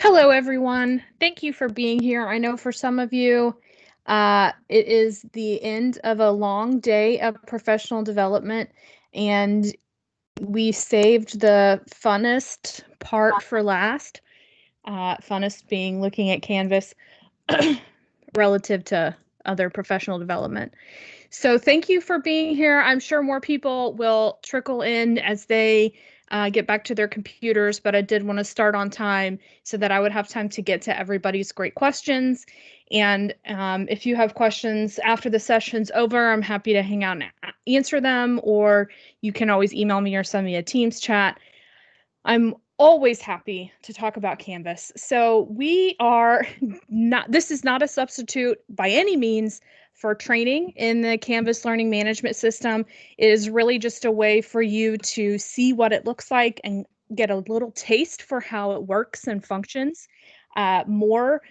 Hello, everyone. Thank you for being here. I know for some of you, it is the end of a long day of professional development, and we saved the funnest part for last. Funnest being looking at Canvas relative to other professional development. So thank you for being here. I'm sure more people will trickle in as they get back to their computers, but I did want to start on time so that I would have time to get to everybody's great questions. And if you have questions after the session's over, I'm happy to hang out and answer them, or you can always email me or send me a Teams chat. I'm always happy to talk about Canvas. So we are not, this is not a substitute by any means for training in the Canvas learning management system. It is really just a way for you to see what it looks like and get a little taste for how it works and functions. More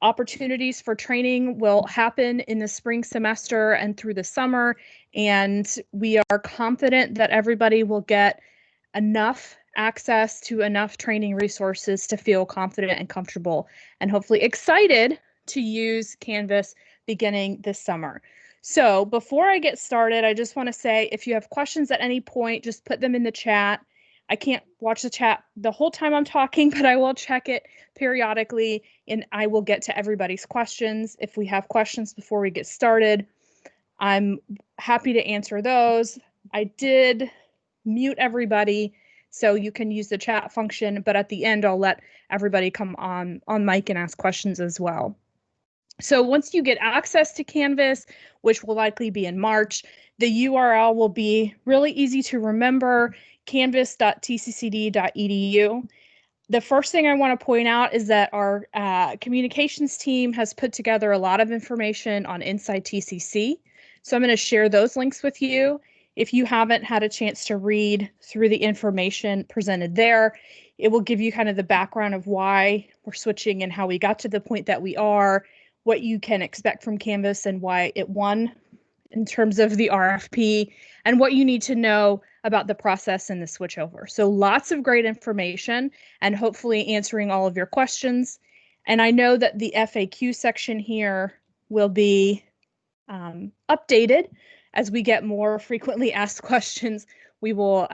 opportunities for training will happen in the spring semester and through the summer, and we are confident that everybody will get enough access to enough training resources to feel confident and comfortable and hopefully excited to use Canvas beginning this summer. So before I get started, I just want to say if you have questions at any point, just put them in the chat. I can't watch the chat the whole time I'm talking, but I will check it periodically and I will get to everybody's questions. If we have questions before we get started, I'm happy to answer those. I did mute everybody so you can use the chat function, but at the end I'll let everybody come on mic and ask questions as well. So once you get access to Canvas, which will likely be in March, the URL will be really easy to remember, canvas.tccd.edu. The first thing I want to point out is that our communications team has put together a lot of information on Inside TCC. So I'm going to share those links with you. If you haven't had a chance to read through the information presented there, it will give you kind of the background of why we're switching and how we got to the point that we are, what you can expect from Canvas and why it won in terms of the RFP, and what you need to know about the process and the switchover. So lots of great information and hopefully answering all of your questions. And I know that the FAQ section here will be updated as we get more frequently asked questions. We will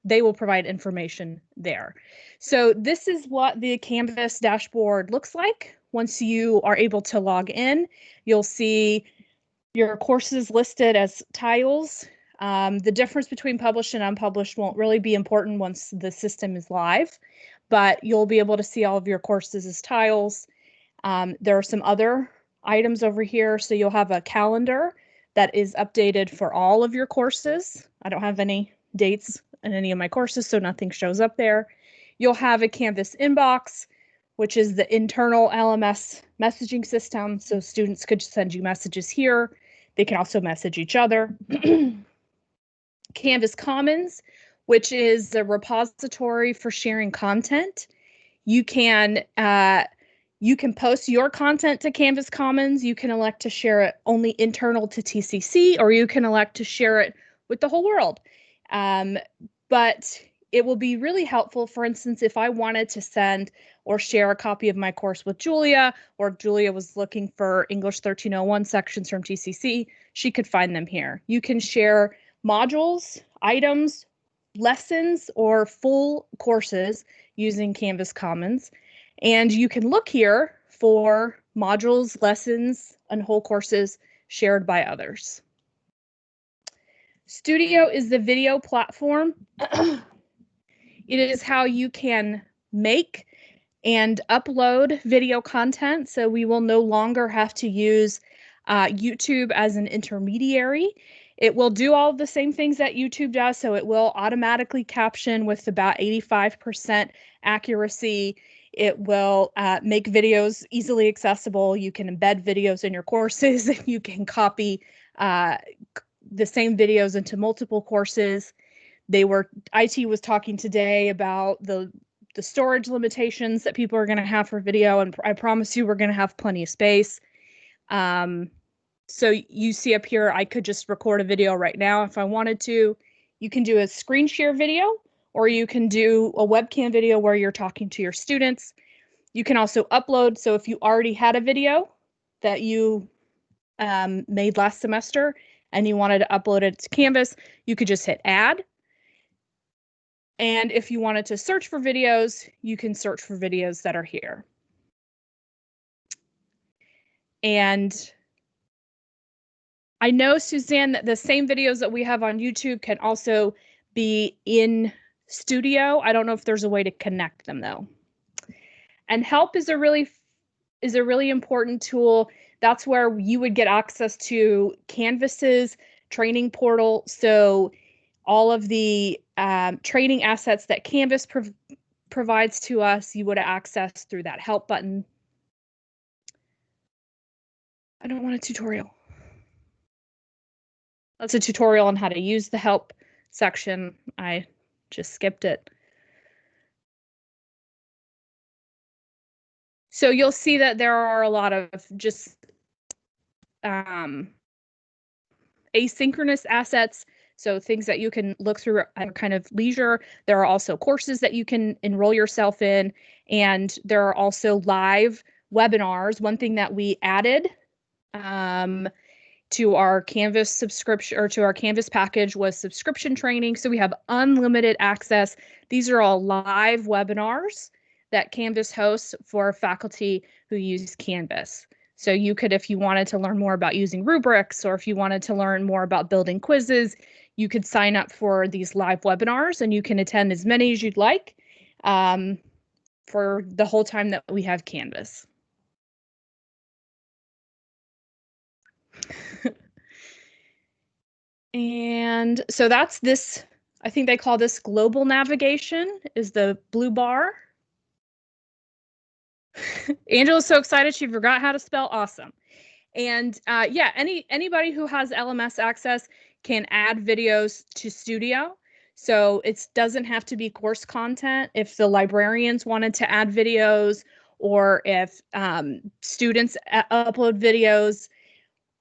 they will provide information there. So this is what the Canvas dashboard looks like. Once you are able to log in, you'll see your courses listed as tiles. The difference between published and unpublished won't really be important once the system is live, but you'll be able to see all of your courses as tiles. There are some other items over here. So you'll have a calendar that is updated for all of your courses. I don't have any dates in any of my courses, so nothing shows up there. You'll have a Canvas inbox, which is the internal LMS messaging system. So students could send you messages here. They can also message each other. Canvas Commons, which is the repository for sharing content. You can post your content to Canvas Commons. You can elect to share it only internal to TCC, or you can elect to share it with the whole world. But it will be really helpful, for instance, if I wanted to send or share a copy of my course with Julia, or if Julia was looking for English 1301 sections from TCC, she could find them here. You can share modules, items, lessons, or full courses using Canvas Commons. And you can look here for modules, lessons, and whole courses shared by others. Studio is the video platform. It is how you can make and upload video content. So we will no longer have to use YouTube as an intermediary. It will do all the same things that YouTube does. So it will automatically caption with about 85% accuracy. It will make videos easily accessible. You can embed videos in your courses. You can copy the same videos into multiple courses. IT was talking today about the storage limitations that people are going to have for video, and I promise you we're going to have plenty of space. So you see up here, I could just record a video right now if I wanted to. You can do a screen share video, or you can do a webcam video where you're talking to your students. You can also upload. So if you already had a video that you made last semester and you wanted to upload it to Canvas, you could just hit add. And if you wanted to search for videos, you can search for videos that are here. And I know, Suzanne, that the same videos that we have on YouTube can also be in Studio. I don't know if there's a way to connect them though. And help is a really important tool. That's where you would get access to Canvas's training portal. So all of the training assets that Canvas provides to us, you would access through that help button. I don't want a tutorial. That's a tutorial on how to use the help section. I just skipped it. So you'll see that there are a lot of just asynchronous assets. So things that you can look through at kind of leisure. There are also courses that you can enroll yourself in. And there are also live webinars. One thing that we added to our Canvas subscription or to our Canvas package was subscription training. So we have unlimited access. These are all live webinars that Canvas hosts for faculty who use Canvas. So you could, if you wanted to learn more about using rubrics, or if you wanted to learn more about building quizzes, you could sign up for these live webinars and you can attend as many as you'd like for the whole time that we have Canvas. And so that's this, I think they call this global navigation, is the blue bar. Angela's so excited she forgot how to spell awesome. And yeah, anybody who has LMS access can add videos to Studio. So it doesn't have to be course content. If the librarians wanted to add videos, or if students upload videos,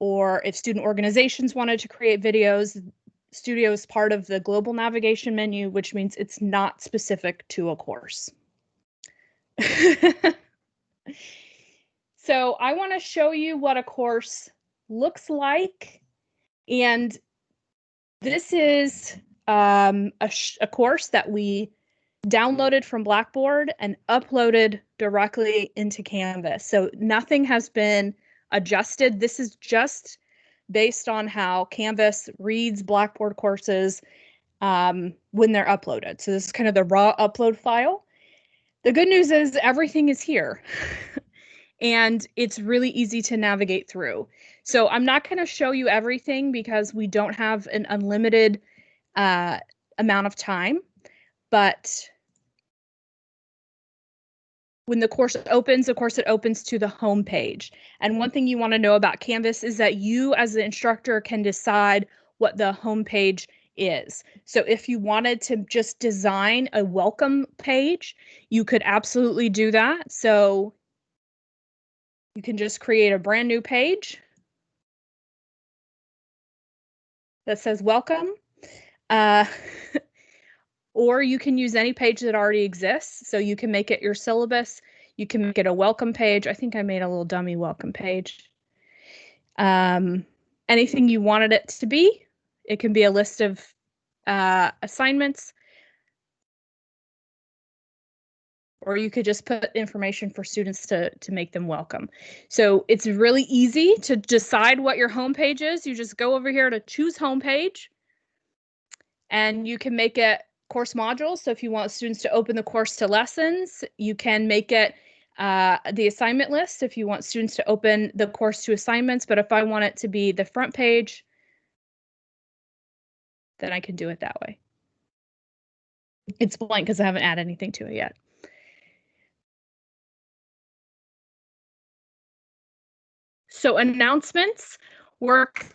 or if student organizations wanted to create videos, Studio is part of the global navigation menu, which means it's not specific to a course. So I want to show you what a course looks like. And this is a course that we downloaded from Blackboard and uploaded directly into Canvas. So nothing has been adjusted. This is just based on how Canvas reads Blackboard courses when they're uploaded. So this is kind of the raw upload file. The good news is everything is here. And it's really easy to navigate through. So I'm not going to show you everything because we don't have an unlimited amount of time. But when the course opens, of course, it opens to the home page. And one thing you want to know about Canvas is that you as the instructor can decide what the home page is. So if you wanted to just design a welcome page, you could absolutely do that. So you can just create a brand new page that says welcome. Or you can use any page that already exists. So you can make it your syllabus. You can make it a welcome page. I think I made a little dummy welcome page. Anything you wanted it to be. It can be a list of assignments. Or you could just put information for students to make them welcome. So it's really easy to decide what your home page is. You just go over here to choose home page. And you can make it course modules. So if you want students to open the course to lessons, you can make it the assignment list if you want students to open the course to assignments. But if I want it to be the front page, then I can do it that way. It's blank because I haven't added anything to it yet. So announcements work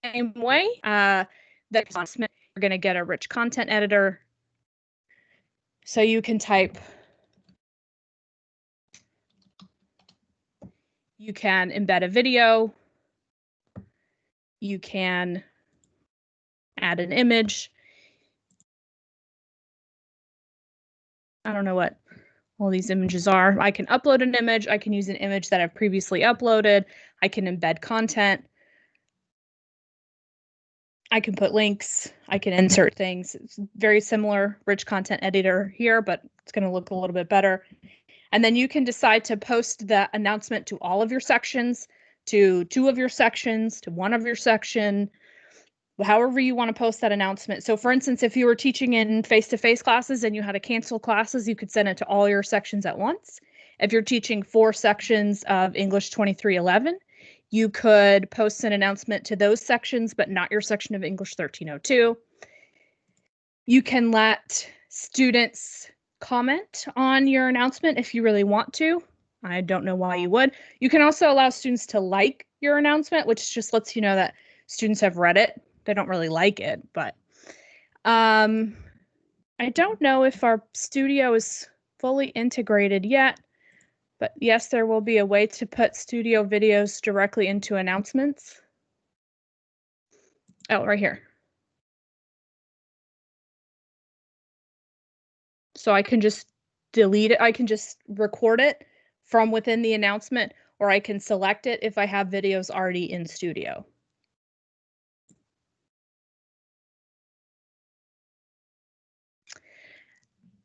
same way. The announcement, you're going to get a rich content editor. So you can type, you can embed a video, you can add an image. I don't know what all these images are. I can upload an image. I can use an image that I've previously uploaded. I can embed content. I can put links. I can insert things. It's very similar rich content editor here, but it's going to look a little bit better. And then you can decide to post the announcement to all of your sections, to 2 of your sections, to 1 of your section, however you want to post that announcement. So for instance, if you were teaching in face-to-face classes and you had to cancel classes, you could send it to all your sections at once. If you're teaching 4 sections of English 2311, you could post an announcement to those sections, but not your section of English 1302. You can let students comment on your announcement if you really want to. I don't know why you would. You can also allow students to like your announcement, which just lets you know that students have read it. They don't really like it, but I don't know if our studio is fully integrated yet, but yes, there will be a way to put studio videos directly into announcements. Oh, right here. So I can just delete it. I can just record it from within the announcement, or I can select it if I have videos already in studio.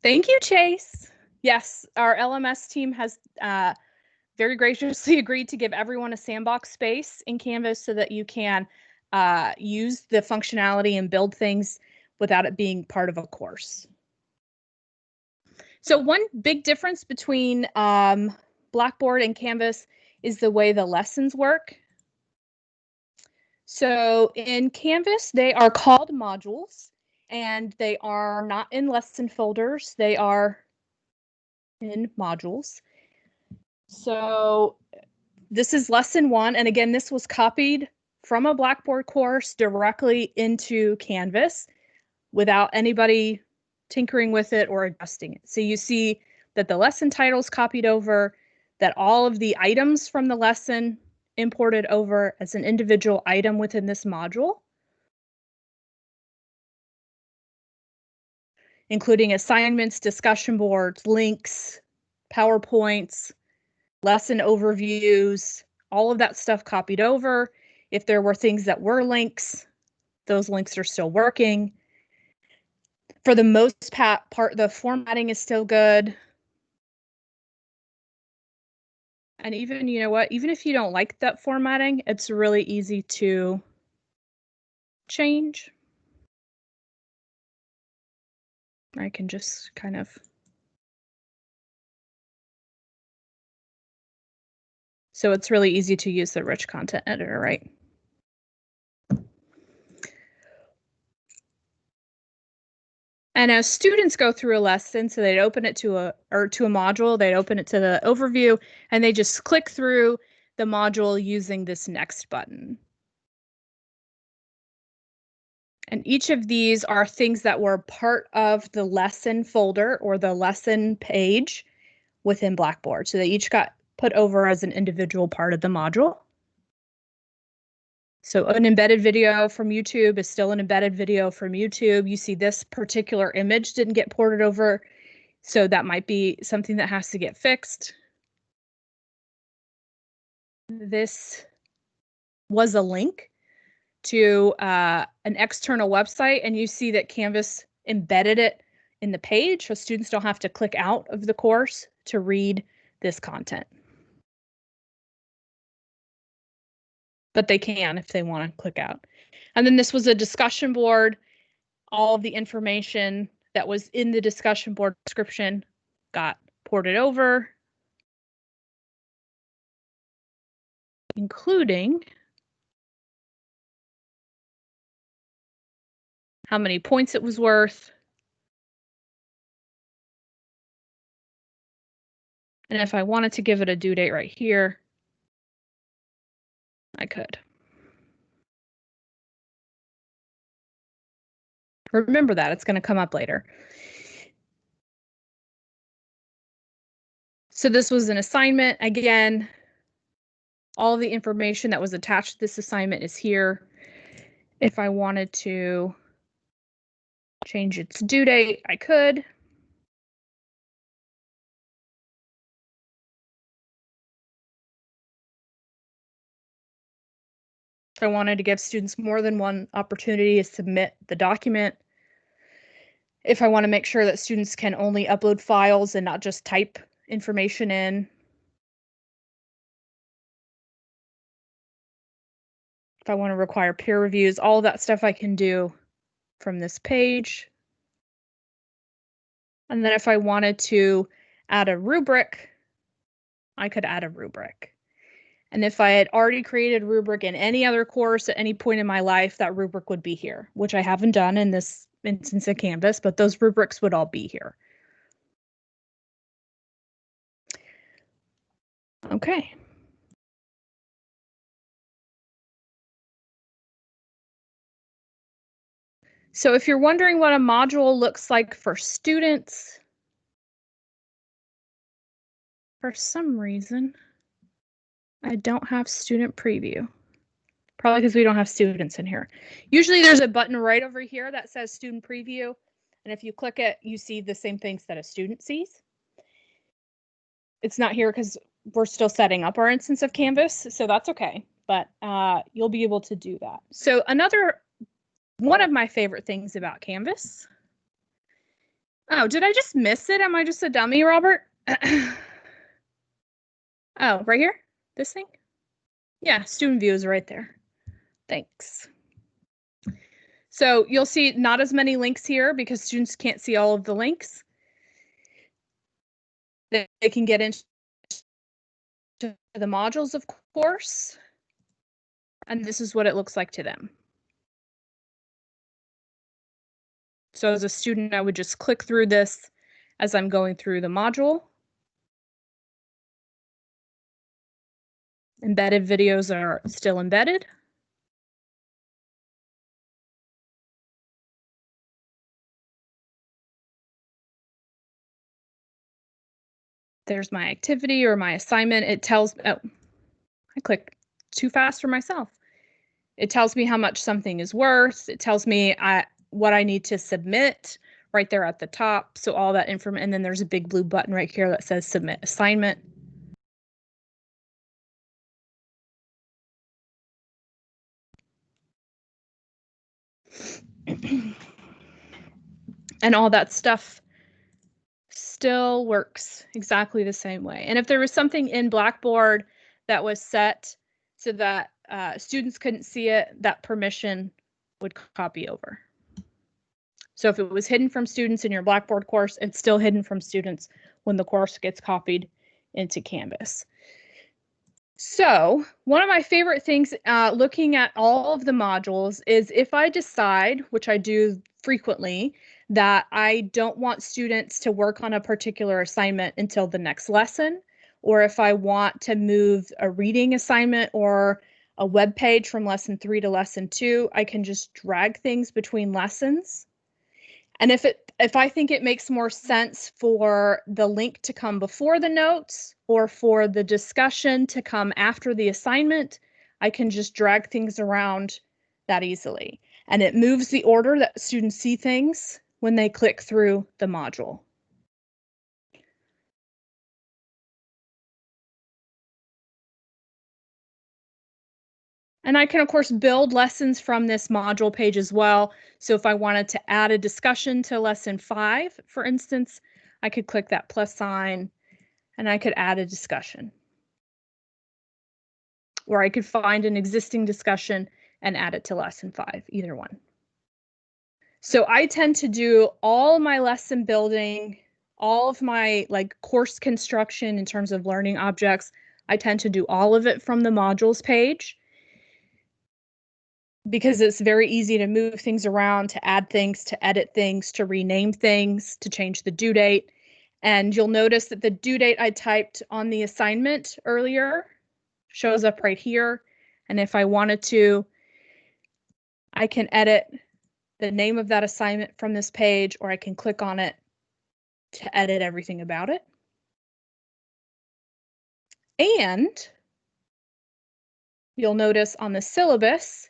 Thank you, Chase. Yes, our LMS team has very graciously agreed to give everyone a sandbox space in Canvas so that you can use the functionality and build things without it being part of a course. So one big difference between Blackboard and Canvas is the way the lessons work. So in Canvas, they are called modules, and they are not in lesson folders. They are in modules. So this is lesson 1. And again, this was copied from a Blackboard course directly into Canvas without anybody tinkering with it or adjusting it. So you see that the lesson title is copied over, that all of the items from the lesson imported over as an individual item within this module, including assignments, discussion boards, links, PowerPoints, lesson overviews, all of that stuff copied over. If there were things that were links, those links are still working. For the most part, the formatting is still good. And even, you know what, even if you don't like that formatting, it's really easy to change. I can just kind of. So it's really easy to use the rich content editor, right? And as students go through a lesson, so they'd open it to a module, they'd open it to the overview, and they just click through the module using this next button. And each of these are things that were part of the lesson folder or the lesson page within Blackboard. So they each got put over as an individual part of the module. So an embedded video from YouTube is still an embedded video from YouTube. You see this particular image didn't get ported over, so that might be something that has to get fixed. This was a link to an external website, and you see that Canvas embedded it in the page, so students don't have to click out of the course to read this content. But they can if they want to click out. And then this was a discussion board. All of the information that was in the discussion board description got ported over, including how many points it was worth. And if I wanted to give it a due date right here, I could. Remember that, it's going to come up later. So this was an assignment. Again, all the information that was attached to this assignment is here. If I wanted to Change its due date, I could. If I wanted to give students more than one opportunity to submit the document. If I want to make sure that students can only upload files and not just type information in. If I want to require peer reviews, all that stuff I can do from this page. And then if I wanted to add a rubric, I could add a rubric. And if I had already created a rubric in any other course at any point in my life, that rubric would be here, which I haven't done in this instance of Canvas, but those rubrics would all be here. Okay. So if you're wondering what a module looks like for students, for some reason, I don't have student preview. Probably because we don't have students in here. Usually there's a button right over here that says student preview. And if you click it, you see the same things that a student sees. It's not here because we're still setting up our instance of Canvas, so that's okay. But you'll be able to do that. So one of my favorite things about Canvas. Oh, did I just miss it? Am I just a dummy, Robert? Oh, right here? This thing? Yeah, student view is right there. Thanks. So you'll see not as many links here because students can't see all of the links. They can get into the modules, of course. And this is what it looks like to them. So as a student, I would just click through this as I'm going through the module. Embedded videos are still embedded. There's my activity or my assignment. It tells, oh, I clicked too fast for myself. It tells me how much something is worth. It tells me what I need to submit right there at the top. So all that information, and then there's a big blue button right here that says submit assignment. And all that stuff still works exactly the same way. And if there was something in Blackboard that was set so that students couldn't see it, that permission would copy over. So if it was hidden from students in your Blackboard course, it's still hidden from students when the course gets copied into Canvas. So one of my favorite things looking at all of the modules is if I decide, which I do frequently, that I don't want students to work on a particular assignment until the next lesson, or if I want to move a reading assignment or a web page from lesson 3 to lesson 2, I can just drag things between lessons. And if I think it makes more sense for the link to come before the notes or for the discussion to come after the assignment, I can just drag things around that easily. And it moves the order that students see things when they click through the module. And I can, of course, build lessons from this module page as well. So if I wanted to add a discussion to lesson 5, for instance, I could click that plus sign and I could add a discussion. Or I could find an existing discussion and add it to lesson 5, either one. So I tend to do all my lesson building, all of my course construction in terms of learning objects. I tend to do all of it from the modules page because it's very easy to move things around, to add things, to edit things, to rename things, to change the due date. And you'll notice that the due date I typed on the assignment earlier shows up right here. And if I wanted to, I can edit the name of that assignment from this page, or I can click on it to edit everything about it. And you'll notice on the syllabus,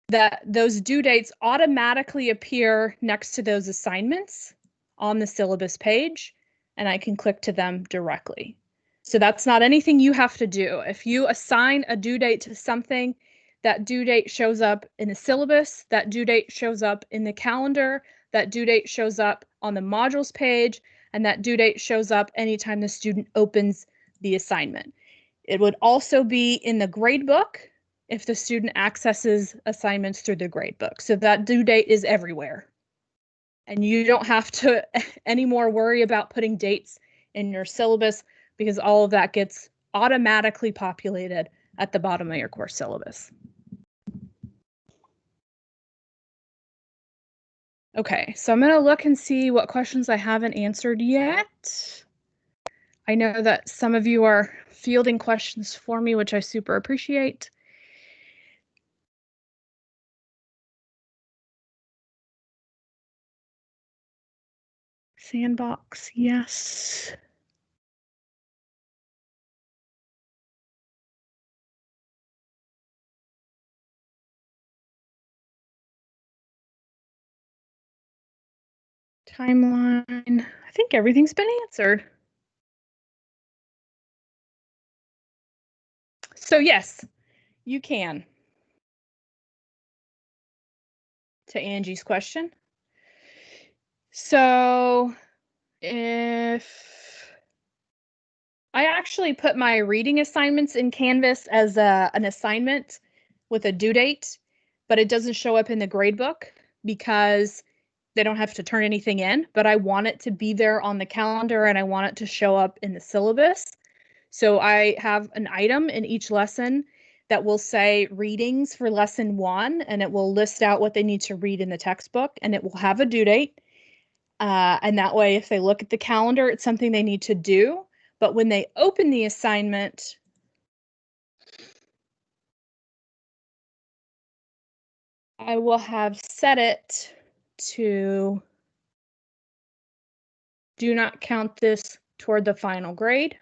that those due dates automatically appear next to those assignments on the syllabus page, and I can click to them directly. So that's not anything you have to do. If you assign a due date to something, that due date shows up in the syllabus, that due date shows up in the calendar, that due date shows up on the modules page, and that due date shows up anytime the student opens the assignment. It would also be in the gradebook if the student accesses assignments through the gradebook. So that due date is everywhere. And you don't have to anymore worry about putting dates in your syllabus because all of that gets automatically populated at the bottom of your course syllabus. Okay, so I'm going to look and see what questions I haven't answered yet. I know that some of you are fielding questions for me, which I super appreciate. Sandbox, yes. Timeline. I think everything's been answered. So yes, you can. To Angie's question. So if I actually put my reading assignments in Canvas as an assignment with a due date, but it doesn't show up in the gradebook because they don't have to turn anything in, but I want it to be there on the calendar and I want it to show up in the syllabus. So I have an item in each lesson that will say readings for lesson 1, and it will list out what they need to read in the textbook, and it will have a due date. And that way, if they look at the calendar, it's something they need to do. But when they open the assignment, I will have set it to do not count this toward the final grade.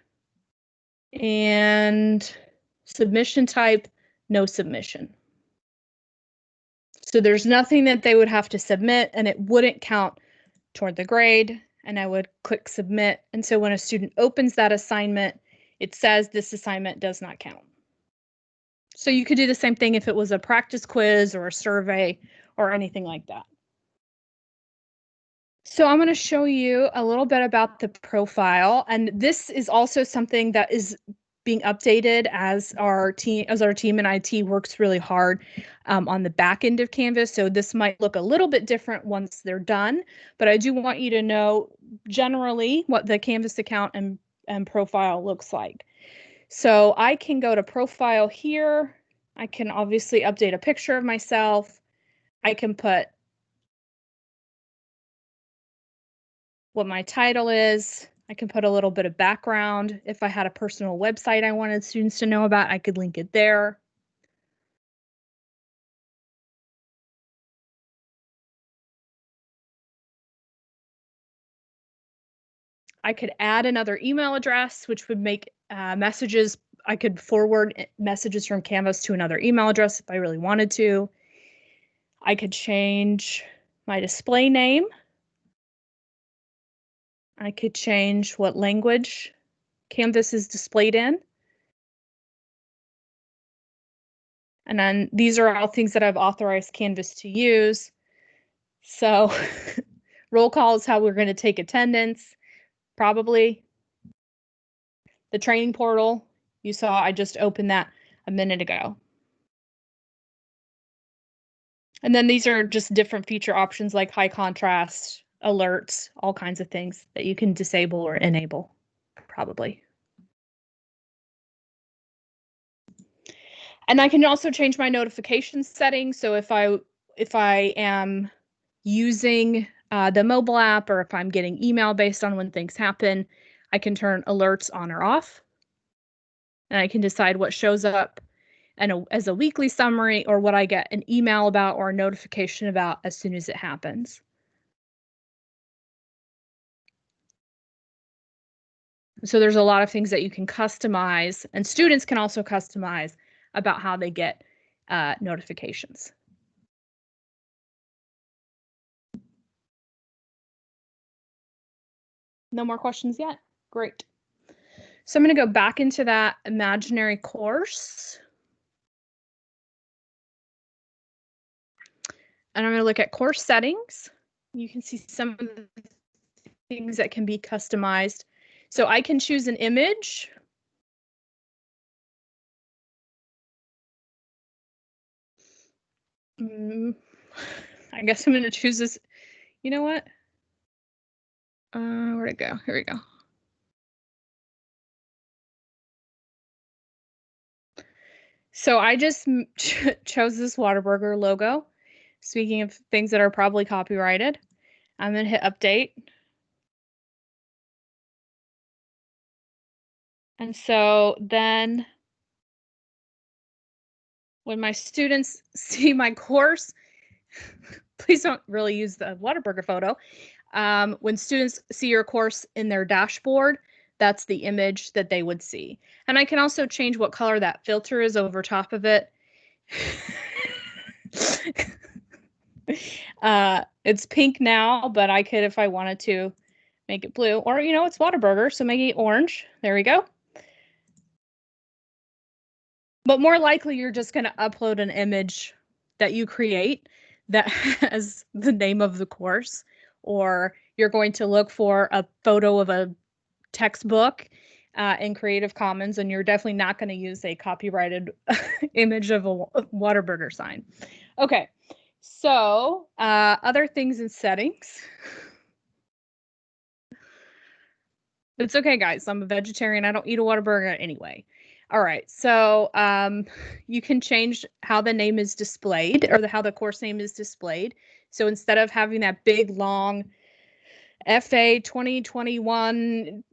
And submission type, no submission. So there's nothing that they would have to submit, and it wouldn't count toward the grade, and I would click submit. And so when a student opens that assignment, it says this assignment does not count. So you could do the same thing if it was a practice quiz or a survey or anything like that. So I'm going to show you a little bit about the profile, and this is also something that is being updated as our team in IT works really hard on the back end of Canvas. So this might look a little bit different once they're done, but I do want you to know generally what the Canvas account and profile looks like. So I can go to profile here. I can obviously update a picture of myself. I can put what my title is. I can put a little bit of background. If I had a personal website I wanted students to know about, I could link it there. I could add another email address, which would make messages. I could forward messages from Canvas to another email address if I really wanted to. I could change my display name. I could change what language Canvas is displayed in. And then these are all things that I've authorized Canvas to use. So roll call is how we're going to take attendance, probably. The training portal, you saw I just opened that a minute ago. And then these are just different feature options like high contrast, alerts, all kinds of things that you can disable or enable, probably. And I can also change my notification settings. So if I am using the mobile app, or if I'm getting email based on when things happen, I can turn alerts on or off. And I can decide what shows up as a weekly summary or what I get an email about or a notification about as soon as it happens. So there's a lot of things that you can customize, and students can also customize about how they get notifications. No more questions yet? Great. So I'm going to go back into that imaginary course. And I'm going to look at course settings. You can see some of the things that can be customized. So I can choose an image. I guess I'm going to choose this. You know what? Where'd it go? Here we go. So I just chose this Whataburger logo. Speaking of things that are probably copyrighted, I'm going to hit update. And so then when my students see my course, please don't really use the Whataburger photo. When students see your course in their dashboard, that's the image that they would see. And I can also change what color that filter is over top of it. It's pink now, but I could, if I wanted to, make it blue. Or, you know, it's Whataburger, so make it orange. There we go. But more likely, you're just going to upload an image that you create that has the name of the course, or you're going to look for a photo of a textbook in Creative Commons, and you're definitely not going to use a copyrighted image of a Whataburger sign. Okay, so other things in settings. It's okay, guys. I'm a vegetarian. I don't eat a Whataburger anyway. All right, so you can change how the name is displayed, or how the course name is displayed. So instead of having that big, long FA 2021,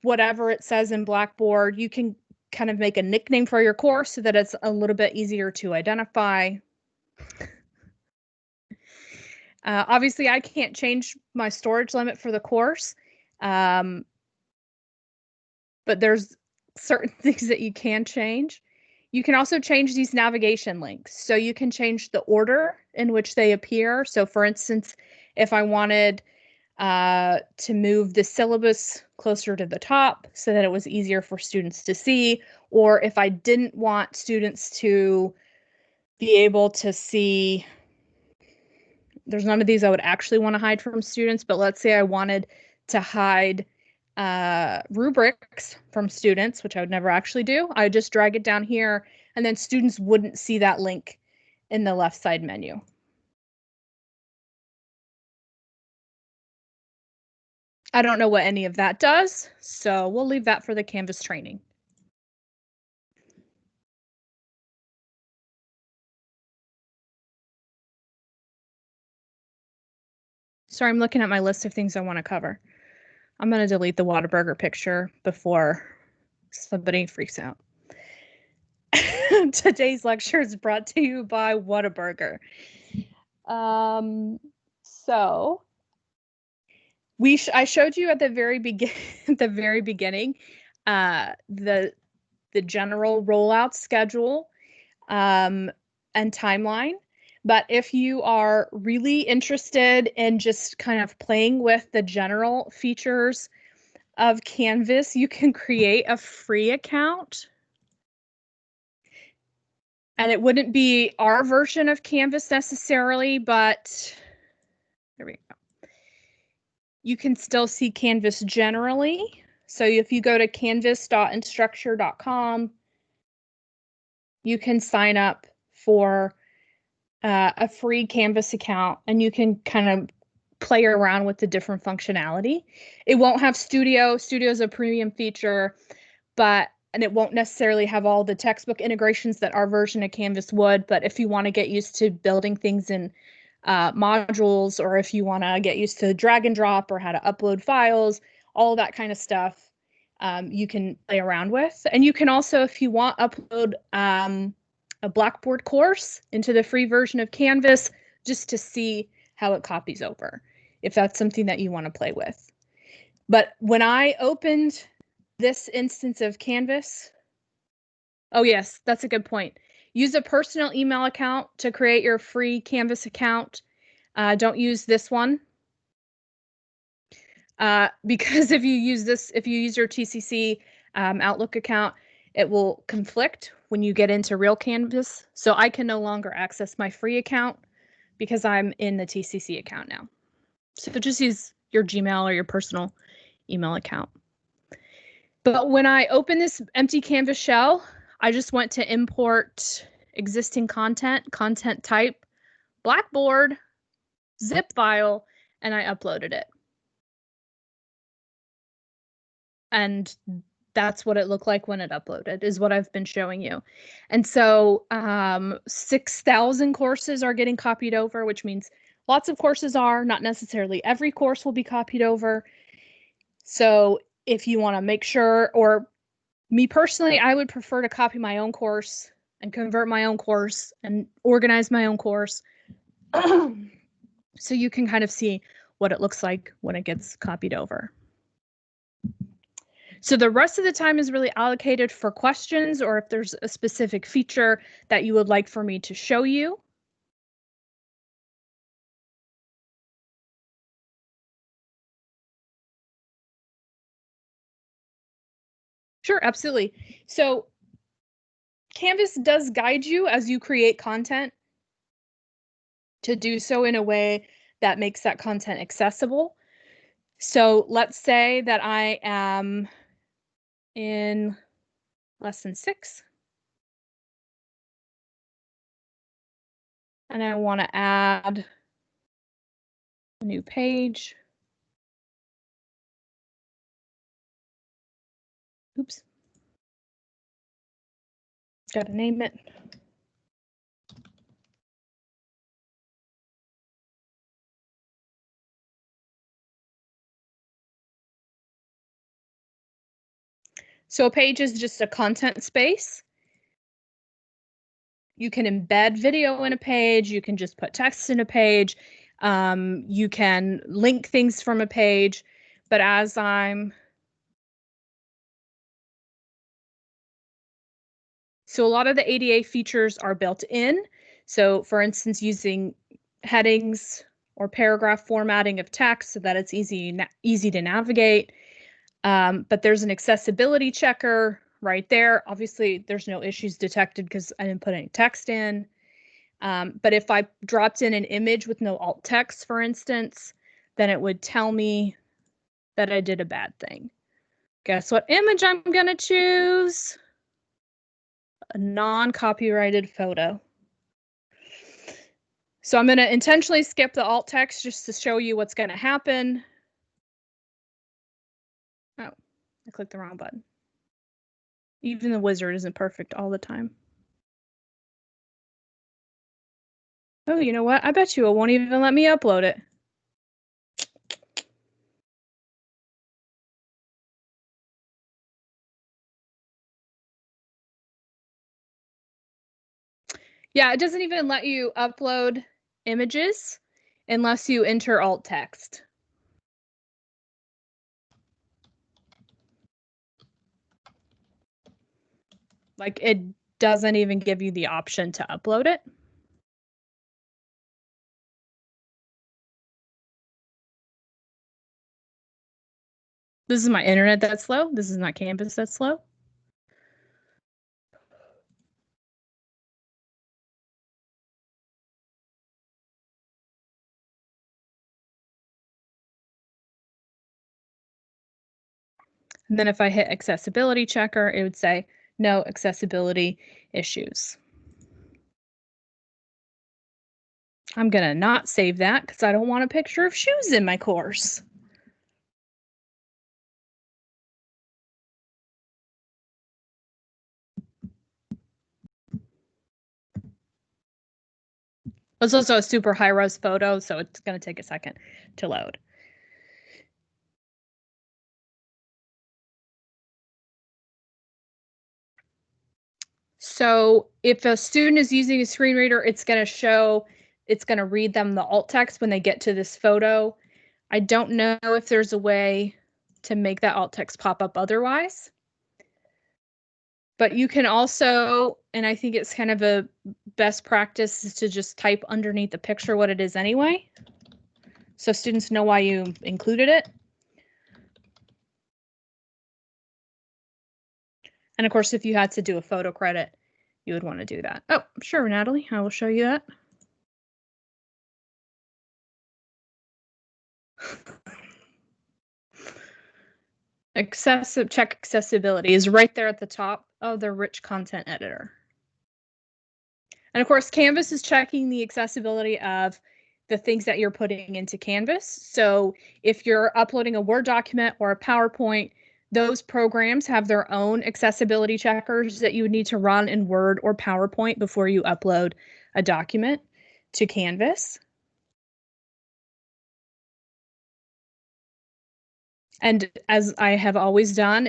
whatever it says in Blackboard, you can kind of make a nickname for your course so that it's a little bit easier to identify. Obviously, I can't change my storage limit for the course, but there's certain things that you can change. You can also change these navigation links. So you can change the order in which they appear. So for instance, if I wanted to move the syllabus closer to the top so that it was easier for students to see, or if I didn't want students to be able to see, there's none of these I would actually want to hide from students, but let's say I wanted to hide rubrics from students, which I would never actually do. I would just drag it down here, and then students wouldn't see that link in the left side menu. I don't know what any of that does, so we'll leave that for the Canvas training. Sorry, I'm looking at my list of things I want to cover. I'm going to delete the Whataburger picture before somebody freaks out. Today's lecture is brought to you by Whataburger. So I showed you at the very beginning the general rollout schedule and timeline. But if you are really interested in just kind of playing with the general features of Canvas, you can create a free account. And it wouldn't be our version of Canvas necessarily, but there we go. You can still see Canvas generally. So if you go to canvas.instructure.com, you can sign up for a free Canvas account, and you can kind of play around with the different functionality. It won't have Studio. Studio is a premium feature, and it won't necessarily have all the textbook integrations that our version of Canvas would. But if you want to get used to building things in modules, or if you want to get used to drag and drop or how to upload files, all that kind of stuff, you can play around with. And you can also, if you want, upload a Blackboard course into the free version of Canvas just to see how it copies over, if that's something that you want to play with. But when I opened this instance of Canvas, oh yes, that's a good point. Use a personal email account to create your free Canvas account. Don't use this one. because if you use your TCC Outlook account, it will conflict when you get into real Canvas. So I can no longer access my free account because I'm in the TCC account now. So just use your Gmail or your personal email account. But when I open this empty Canvas shell, I just went to import existing content type, Blackboard, zip file, and I uploaded it. And that's what it looked like when it uploaded, is what I've been showing you. And so 6,000 courses are getting copied over, which means lots of courses are, not necessarily every course will be copied over. So if you want to make sure, or me personally, I would prefer to copy my own course and convert my own course and organize my own course. So you can kind of see what it looks like when it gets copied over. So the rest of the time is really allocated for questions, or if there's a specific feature that you would like for me to show you. Sure, absolutely. So Canvas does guide you as you create content to do so in a way that makes that content accessible. So let's say that I am in lesson 6 and I want to add a new page. Oops. Got to name it. So a page is just a content space. You can embed video in a page. You can just put text in a page. You can link things from a page. But as so a lot of the ADA features are built in. So for instance, using headings or paragraph formatting of text so that it's easy to navigate. But there's an accessibility checker right there. Obviously, there's no issues detected because I didn't put any text in. But if I dropped in an image with no alt text, for instance, then it would tell me that I did a bad thing. Guess what image I'm going to choose? A non-copyrighted photo. So I'm going to intentionally skip the alt text just to show you what's going to happen. Oh, I clicked the wrong button. Even the wizard isn't perfect all the time. Oh, you know what? I bet you it won't even let me upload it. Yeah, it doesn't even let you upload images unless you enter alt text. Like, it doesn't even give you the option to upload it. This is my internet that's slow. This is not Canvas that's slow. And then if I hit accessibility checker, it would say no accessibility issues. I'm going to not save that because I don't want a picture of shoes in my course. It's also a super high-res photo, so it's going to take a second to load. So if a student is using a screen reader, it's going to read them the alt text when they get to this photo. I don't know if there's a way to make that alt text pop up otherwise. But you can also, and I think it's kind of a best practice, is to just type underneath the picture what it is anyway, so students know why you included it. And of course, if you had to do a photo credit, you would want to do that. Oh, sure, Natalie, I will show you that. Check accessibility is right there at the top of the rich content editor. And of course, Canvas is checking the accessibility of the things that you're putting into Canvas. So if you're uploading a Word document or a PowerPoint, those programs have their own accessibility checkers that you would need to run in Word or PowerPoint before you upload a document to Canvas. And as I have always done,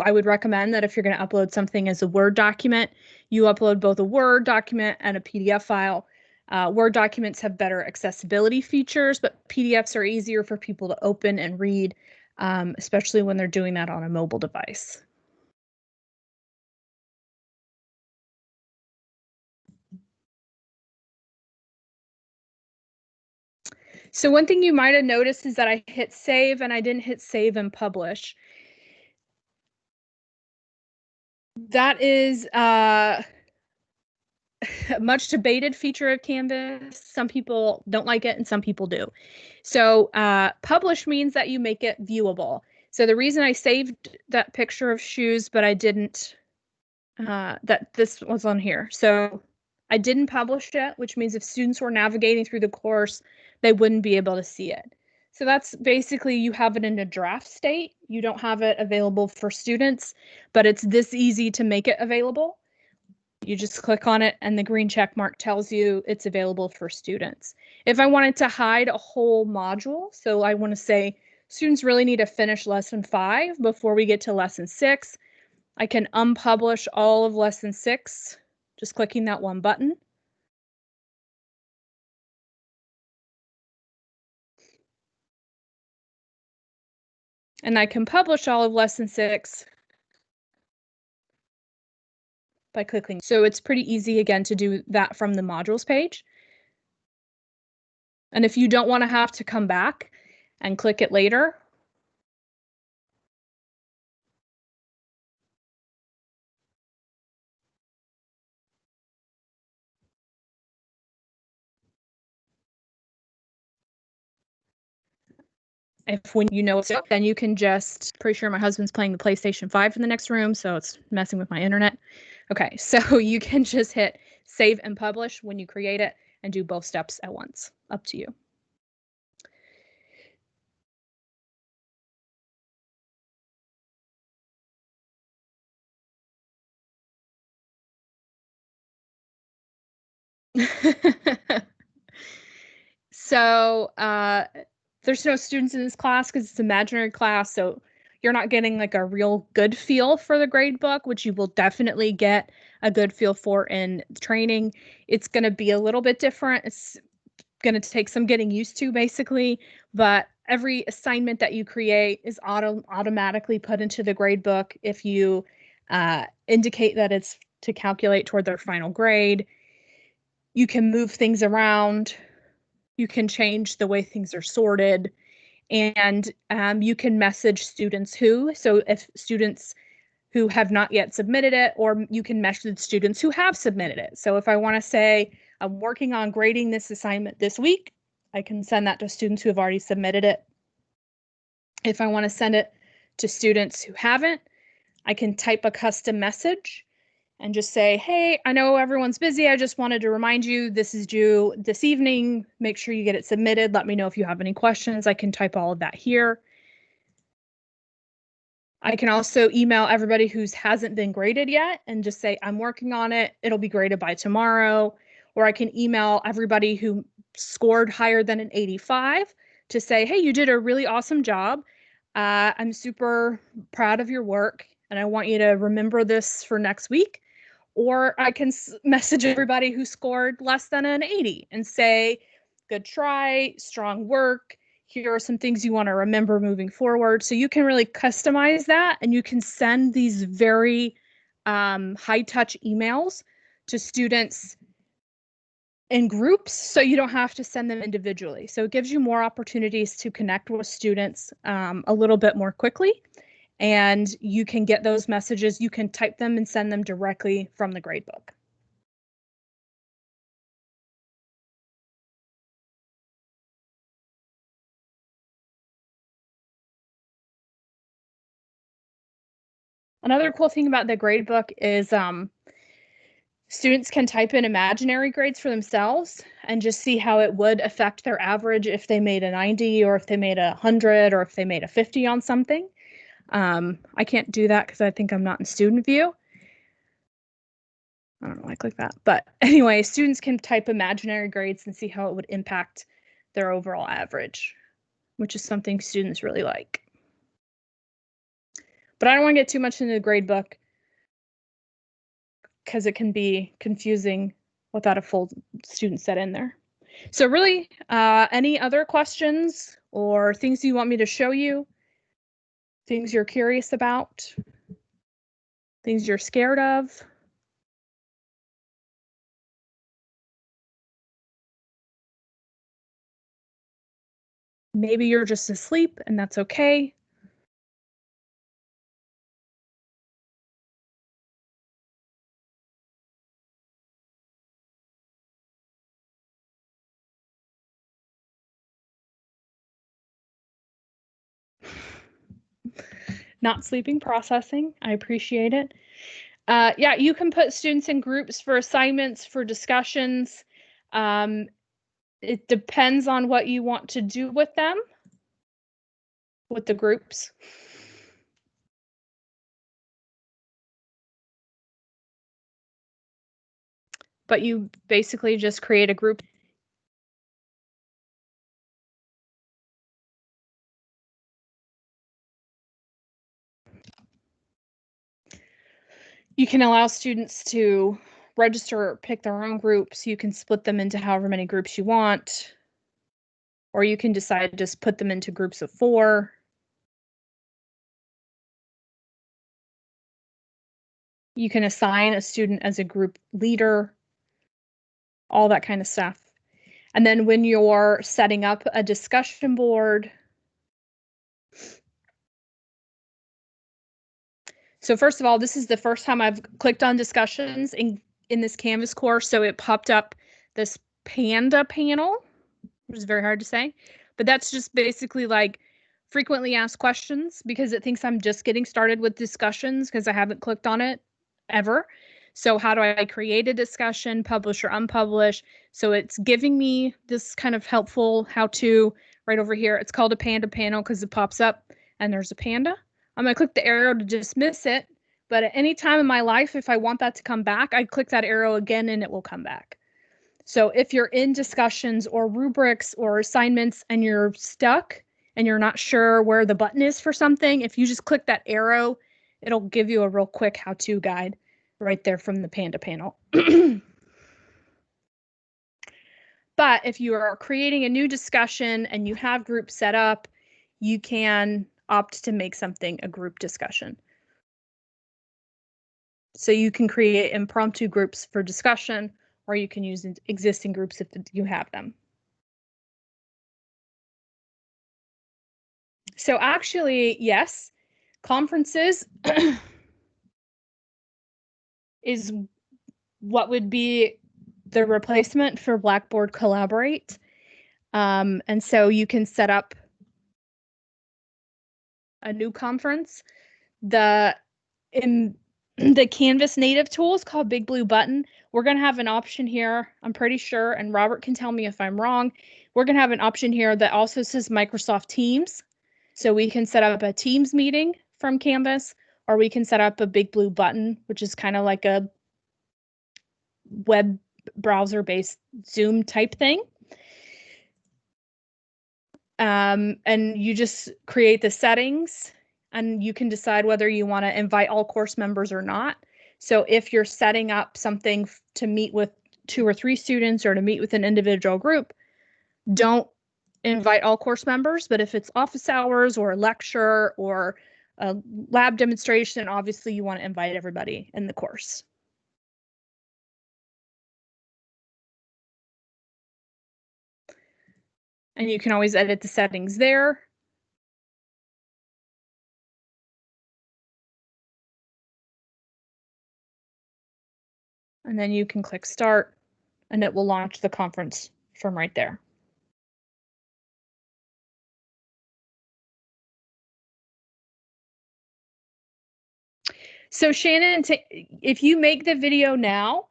I would recommend that if you're going to upload something as a Word document, you upload both a Word document and a PDF file. Word documents have better accessibility features, but PDFs are easier for people to open and read, especially when they're doing that on a mobile device. So one thing you might have noticed is that I hit save and I didn't hit save and publish. That is a much debated feature of Canvas. Some people don't like it and some people do. So publish means that you make it viewable. So the reason I saved that picture of shoes, but I didn't, that this was on here. So I didn't publish it, which means if students were navigating through the course, they wouldn't be able to see it. So that's basically you have it in a draft state. You don't have it available for students, but it's this easy to make it available. You just click on it and the green check mark tells you it's available for students. If I wanted to hide a whole module, so I want to say students really need to finish lesson 5 before we get to lesson 6, I can unpublish all of lesson 6, just clicking that one button. And I can publish all of lesson 6 by clicking. So it's pretty easy again to do that from the modules page. And if you don't want to have to come back and click it later, if when you know it's up, then you can just, pretty sure my husband's playing the PlayStation 5 in the next room, so it's messing with my internet. Okay, so you can just hit save and publish when you create it and do both steps at once. Up to you. So there's no students in this class because it's an imaginary class, so you're not getting like a real good feel for the grade book, which you will definitely get a good feel for in training. It's going to be a little bit different. It's going to take some getting used to, basically, but every assignment that you create is automatically put into the grade book if you indicate that it's to calculate toward their final grade. You can move things around. You can change the way things are sorted, and you can message students who. So if students who have not yet submitted it, or you can message students who have submitted it. So if I want to say, I'm working on grading this assignment this week, I can send that to students who have already submitted it. If I want to send it to students who haven't, I can type a custom message and just say, hey, I know everyone's busy. I just wanted to remind you this is due this evening. Make sure you get it submitted. Let me know if you have any questions. I can type all of that here. I can also email everybody who hasn't been graded yet and just say, I'm working on it. It'll be graded by tomorrow. Or I can email everybody who scored higher than an 85 to say, hey, you did a really awesome job. I'm super proud of your work, and I want you to remember this for next week. Or I can message everybody who scored less than an 80 and say, good try, strong work. Here are some things you want to remember moving forward. So you can really customize that, and you can send these very high-touch emails to students in groups, so you don't have to send them individually. So it gives you more opportunities to connect with students a little bit more quickly and you can get those messages. You can type them and send them directly from the gradebook. Another cool thing about the gradebook is students can type in imaginary grades for themselves and just see how it would affect their average if they made a 90 or if they made 100 or if they made a 50 on something. I can't do that because I think I'm not in student view. I don't know why I click that. But anyway, students can type imaginary grades and see how it would impact their overall average, which is something students really like. But I don't want to get too much into the gradebook because it can be confusing without a full student set in there. So really, any other questions or things you want me to show you? Things you're curious about? Things you're scared of? Maybe you're just asleep and that's okay. Not sleeping, processing. I appreciate it. Yeah, you can put students in groups for assignments, for discussions. It depends on what you want to do with them, with the groups. But you basically just create a group. You can allow students to register or pick their own groups. You can split them into however many groups you want, or you can decide to just put them into groups of 4. You can assign a student as a group leader, all that kind of stuff. And then when you're setting up a discussion board, so first of all, this is the first time I've clicked on discussions in this Canvas course, so it popped up this Panda panel, which is very hard to say, but that's just basically like frequently asked questions because it thinks I'm just getting started with discussions because I haven't clicked on it ever. So how do I create a discussion, publish or unpublish? So it's giving me this kind of helpful how-to right over here. It's called a Panda panel because it pops up and there's a panda. I'm going to click the arrow to dismiss it, but at any time in my life, if I want that to come back, I click that arrow again and it will come back. So if you're in discussions or rubrics or assignments and you're stuck and you're not sure where the button is for something, if you just click that arrow, it'll give you a real quick how-to guide right there from the Panda panel. But if you are creating a new discussion and you have groups set up, you can opt to make something a group discussion. So you can create impromptu groups for discussion, or you can use existing groups if you have them. So actually, yes, conferences is what would be the replacement for Blackboard Collaborate. And so you can set up a new conference. In the Canvas native tools called Big Blue Button, we're going to have an option here, I'm pretty sure, and Robert can tell me if I'm wrong. We're going to have an option here that also says Microsoft Teams. So we can set up a Teams meeting from Canvas, or we can set up a Big Blue Button, which is kind of like a web browser-based Zoom type thing. And you just create the settings and you can decide whether you want to invite all course members or not. So if you're setting up something to meet with 2 or 3 students or to meet with an individual group, don't invite all course members. But if it's office hours or a lecture or a lab demonstration, obviously you want to invite everybody in the course. And you can always edit the settings there. and then you can click start, and it will launch the conference from right there. So Shannon, if you make the video now,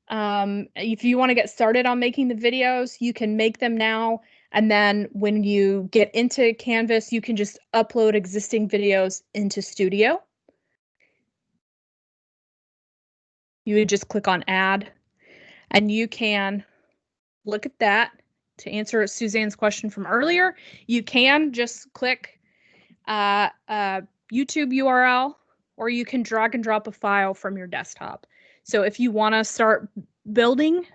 if you want to get started on making the videos, you can make them now. And then when you get into Canvas, you can just upload existing videos into Studio. You would just click on add, and you can look at that. To answer Suzanne's question from earlier, you can just click YouTube URL, or you can drag and drop a file from your desktop. So if you want to start building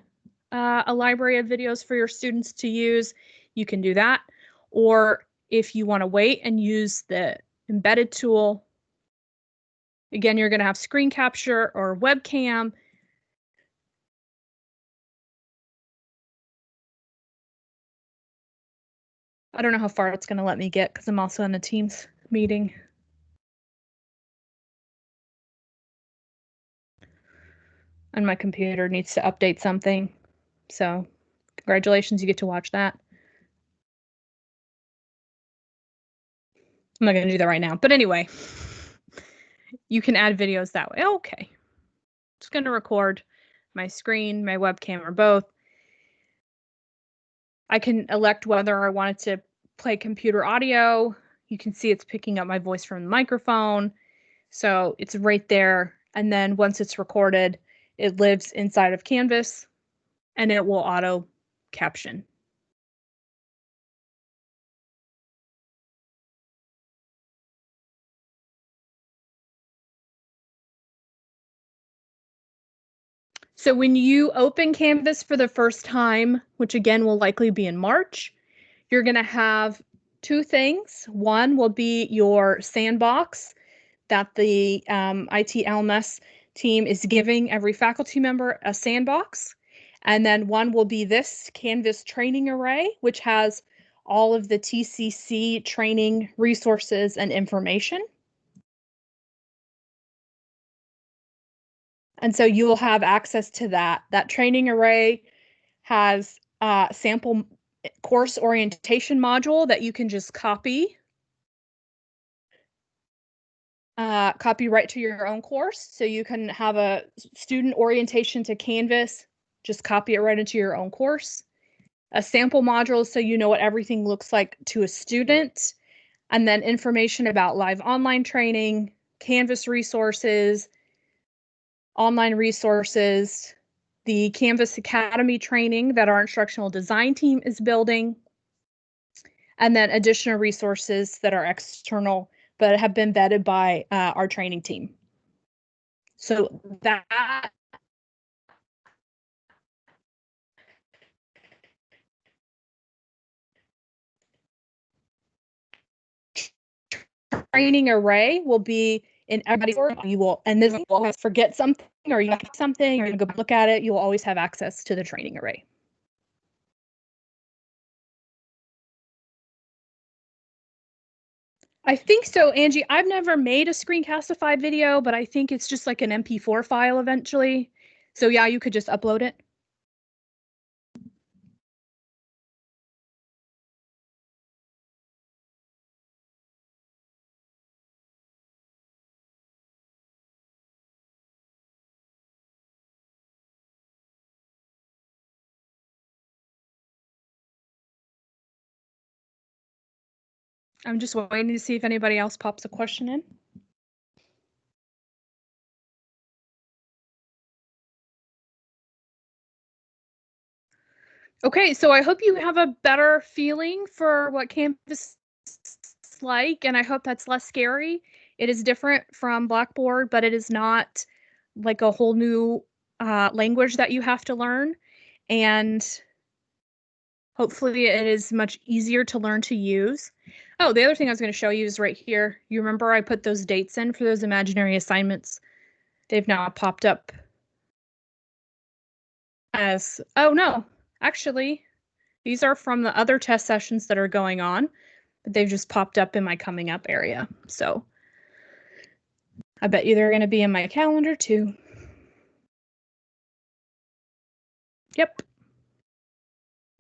a library of videos for your students to use, you can do that. Or if you want to wait and use the embedded tool, again, you're going to have screen capture or webcam. I don't know how far it's going to let me get because I'm also in a Teams meeting. And my computer needs to update something. So congratulations, you get to watch that. I'm not going to do that right now. But anyway, you can add videos that way. Okay. Just going to record my screen, my webcam, or both. I can elect whether I wanted to play computer audio. You can see it's picking up my voice from the microphone. So it's right there. And then once it's recorded, it lives inside of Canvas and it will auto caption. So when you open Canvas for the first time, which again will likely be in March, you're going to have two things. One will be your sandbox that the IT LMS team is giving every faculty member a sandbox. And then one will be this Canvas training array, which has all of the TCC training resources and information. And so you will have access to that. That training array has a sample course orientation module that you can just copy right to your own course. So you can have a student orientation to Canvas, just copy it right into your own course. A sample module so you know what everything looks like to a student, and then information about live online training, Canvas resources, online resources, the Canvas Academy training that our instructional design team is building, and then additional resources that are external but have been vetted by our training team. So that training array will be in everybody's work. You will, and this will always forget something, or you have something, or you go look at it, you will always have access to the training array. I think so, Angie. I've never made a screencastify video, but I think it's just like an MP4 file eventually. So yeah, you could just upload it. I'm just waiting to see if anybody else pops a question in. Okay, so I hope you have a better feeling for what Canvas is like, and I hope that's less scary. It is different from Blackboard, but it is not like a whole new language that you have to learn. And hopefully it is much easier to learn to use. Oh, the other thing I was going to show you is right here. You remember I put those dates in for those imaginary assignments? They've now popped up as, oh no, actually, these are from the other test sessions that are going on, but they've just popped up in my coming up area. So I bet you they're going to be in my calendar too. Yep.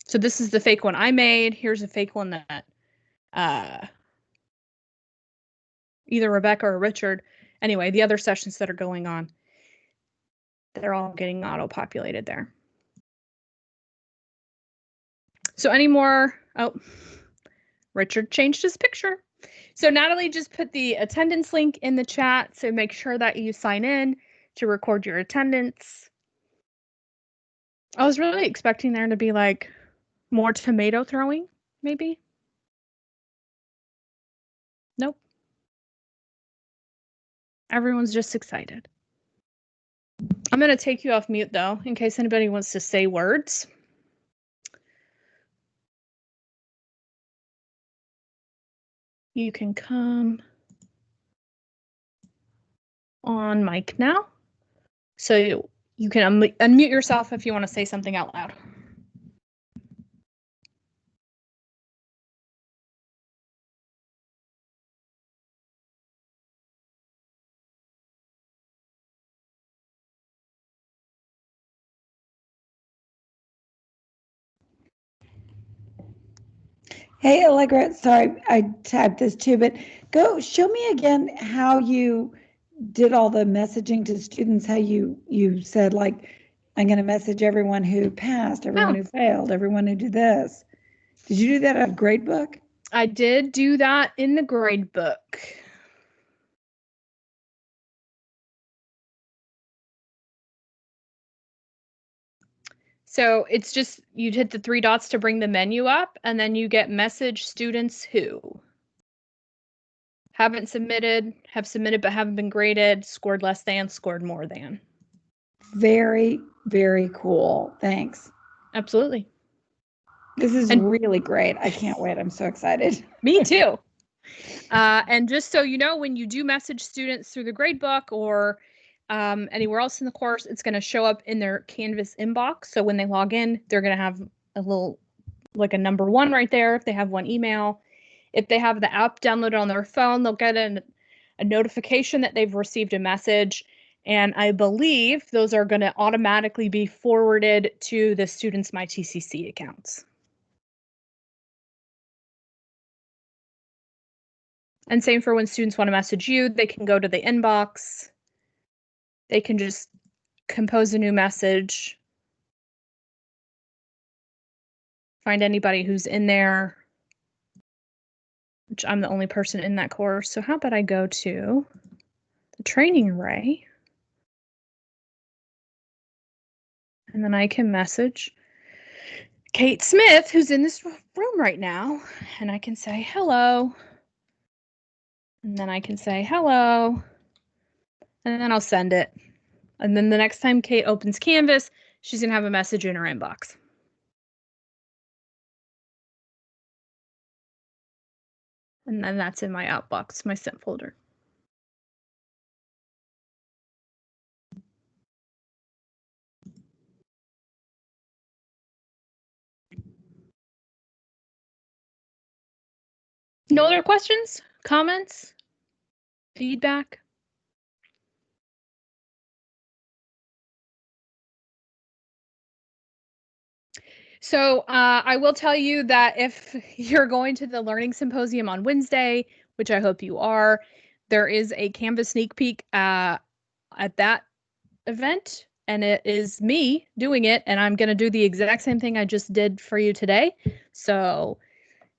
So this is the fake one I made. Here's a fake one that either Rebecca or Richard. Anyway, the other sessions that are going on, they're all getting auto-populated there. So any more? Oh, Richard changed his picture. So Natalie just put the attendance link in the chat. So make sure that you sign in to record your attendance. I was really expecting there to be like more tomato throwing, maybe. Nope. Everyone's just excited. I'm going to take you off mute though, in case anybody wants to say words. You can come on mic now. So you can unmute yourself if you want to say something out loud. Hey, Allegra, sorry, I typed this too, but go show me again how you did all the messaging to students, how you said, like, I'm going to message everyone who passed, everyone who failed, everyone who did this. Did you do that out of gradebook? I did do that in the gradebook. So it's just, you'd hit the 3 dots to bring the menu up, and then you get message students who haven't submitted, have submitted but haven't been graded, scored less than, scored more than. Very, very cool. Thanks. Absolutely. This is really great. I can't wait. I'm so excited. Me too. And just so you know, when you do message students through the gradebook or anywhere else in the course, it's going to show up in their Canvas inbox. So when they log in, they're going to have a little, like a number 1 right there if they have one email. If they have the app downloaded on their phone, they'll get a notification that they've received a message. And I believe those are going to automatically be forwarded to the students' MyTCC accounts. And same for when students want to message you, they can go to the inbox. They can just compose a new message. Find anybody who's in there, which I'm the only person in that course. So how about I go to the training array, and then I can message Kate Smith, who's in this room right now, and I can say hello. And then I can say hello, and then I'll send it. And then the next time Kate opens Canvas, she's going to have a message in her inbox. And then that's in my outbox, my sent folder. No other questions, comments, feedback? So I will tell you that if you're going to the Learning Symposium on Wednesday, which I hope you are, there is a Canvas sneak peek at that event, and it is me doing it, and I'm going to do the exact same thing I just did for you today. So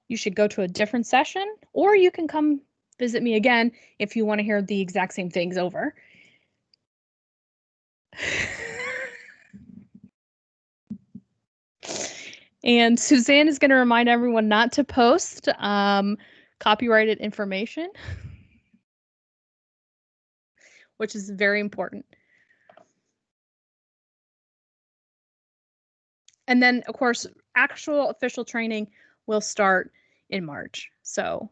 you should go to a different session, or you can come visit me again if you want to hear the exact same things over. And Suzanne is going to remind everyone not to post copyrighted information, which is very important. And then, of course, actual official training will start in March. So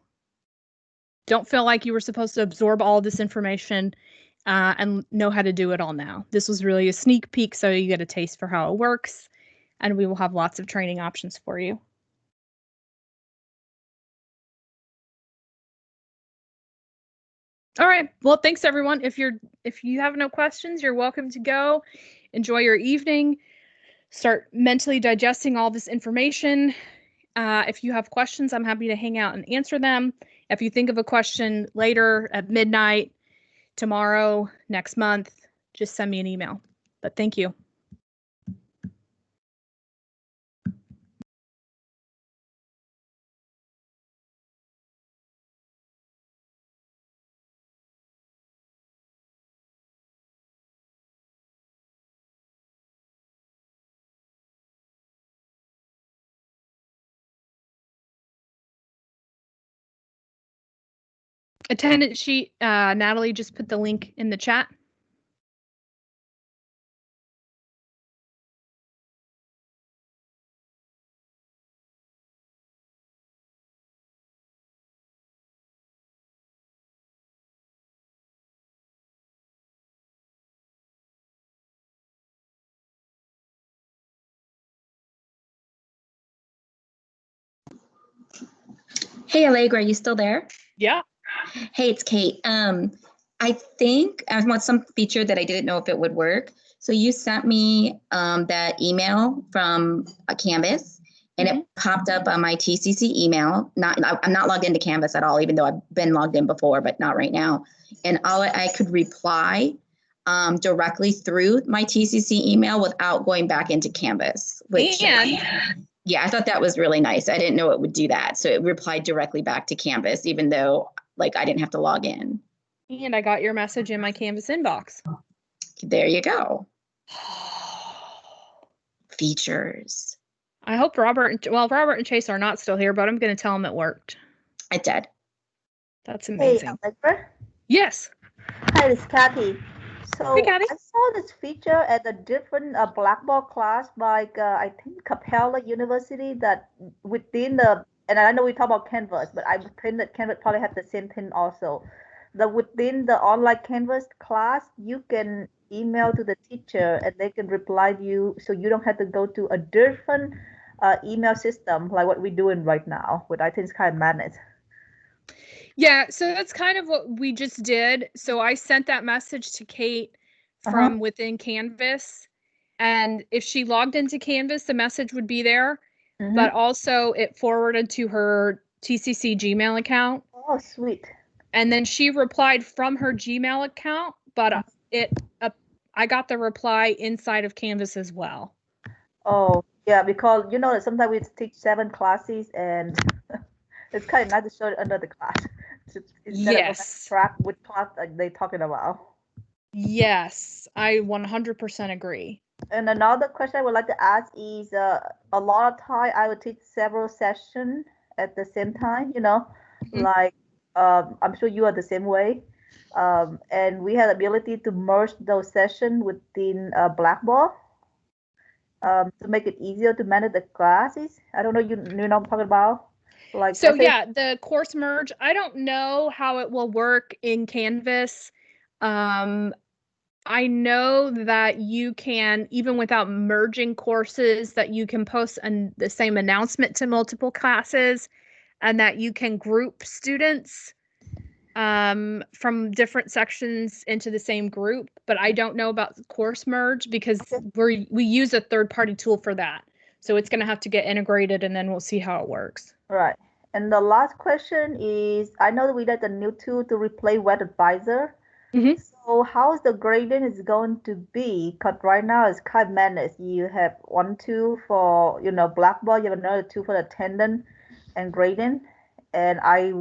don't feel like you were supposed to absorb all this information and know how to do it all now. This was really a sneak peek, so you get a taste for how it works, and we will have lots of training options for you. All right. Well, thanks everyone. If you have no questions, you're welcome to go. Enjoy your evening. start mentally digesting all this information. If you have questions, I'm happy to hang out and answer them. If you think of a question later at midnight, tomorrow, next month, just send me an email. But thank you. Attendance sheet, Natalie just put the link in the chat. Hey, Allegra, are you still there? Yeah. Hey, it's Kate. I think I want some feature that I didn't know if it would work. So you sent me that email from a Canvas, and it popped up on my TCC email. I'm not logged into Canvas at all, even though I've been logged in before, but not right now. And I could reply directly through my TCC email without going back into Canvas. Yeah, I thought that was really nice. I didn't know it would do that. So it replied directly back to Canvas, even though I didn't have to log in. And I got your message in my Canvas inbox. There you go. Features. I hope Robert and Chase are not still here, but I'm going to tell them it worked. It did. That's amazing. Hey, Allegra? Yes. Hi, it's Kathy. So Hey, Kathy. I saw this feature at a different Blackboard class by, I think, Capella University that within the, and I know we talk about Canvas, but I think that Canvas probably have the same thing also. That within the online Canvas class, you can email to the teacher and they can reply to you, so you don't have to go to a different email system like what we're doing right now, which I think is kind of madness. Yeah, so that's kind of what we just did. So I sent that message to Kate from within Canvas. And if she logged into Canvas, the message would be there. But also it forwarded to her TCC Gmail account. Oh, sweet. And then she replied from her Gmail account, but I got the reply inside of Canvas as well. Oh, yeah, because sometimes we teach 7 classes and it's kind of nice to show it under the class. Instead of track which class they talking about. Yes, I 100% agree. And another question I would like to ask is, a lot of time I would teach several sessions at the same time, like I'm sure you are the same way. And we had the ability to merge those sessions within Blackboard to make it easier to manage the classes. I don't know, you know what I'm talking about? So yeah, the course merge, I don't know how it will work in Canvas. I know that you can, even without merging courses, that you can post the same announcement to multiple classes, and that you can group students from different sections into the same group. But I don't know about course merge because we use a third-party tool for that. So it's going to have to get integrated, and then we'll see how it works. Right. And the last question is, I know that we got a new tool to replace Web Advisor. So how is the grading is going to be? Because right now it's kind of madness. You have one tool for, Blackboard, you have another tool for attendance and grading. And I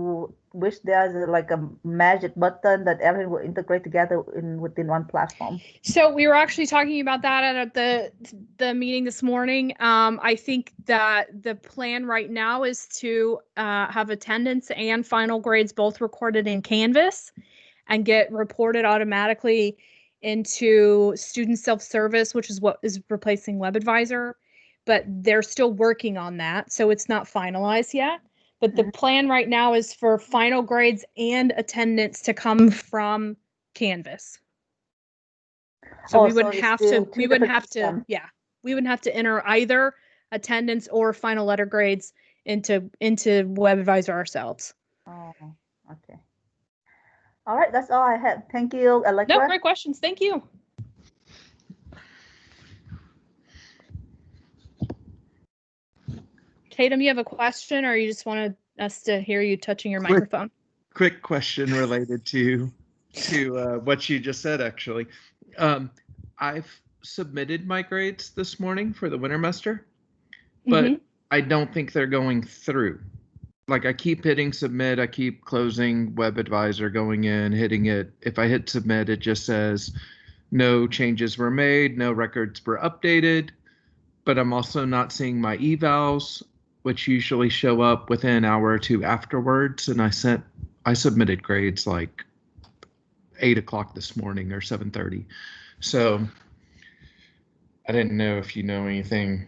wish there's a magic button that everything will integrate together within one platform. So we were actually talking about that at the meeting this morning. I think that the plan right now is to have attendance and final grades both recorded in Canvas and get reported automatically into student self-service, which is what is replacing Web Advisor. But they're still working on that, so it's not finalized yet. But the plan right now is for final grades and attendance to come from Canvas. So we wouldn't have to enter either attendance or final letter grades into Web Advisor ourselves. Oh, okay. All right, that's all I have. Thank you, Allegra. No, great questions. Thank you. Tatum, you have a question, or you just wanted us to hear you touching your microphone? Quick question related to what you just said, actually. I've submitted my grades this morning for the wintermester, but I don't think they're going through. Like, I keep hitting submit, I keep closing Web Advisor, going in, hitting it. If I hit submit, it just says no changes were made, no records were updated, but I'm also not seeing my evals, which usually show up within an hour or two afterwards. And I submitted grades like 8 o'clock this morning or 7:30. So I didn't know if you know anything.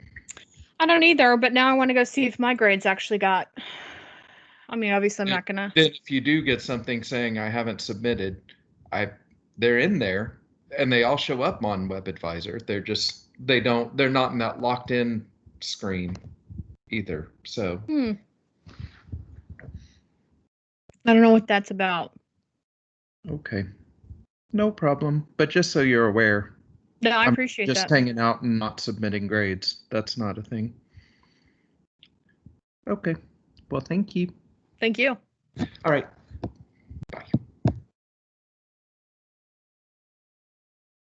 I don't either, but now I want to go see if my grades actually got. I mean, obviously, I'm not gonna. Then if you do get something saying I haven't submitted, they're in there, and they all show up on Web Advisor. They're not in that locked in screen either. So I don't know what that's about. Okay, no problem. But just so you're aware, No, I appreciate just that. hanging out and not submitting grades. That's not a thing. Okay. Well, thank you. Thank you. All right.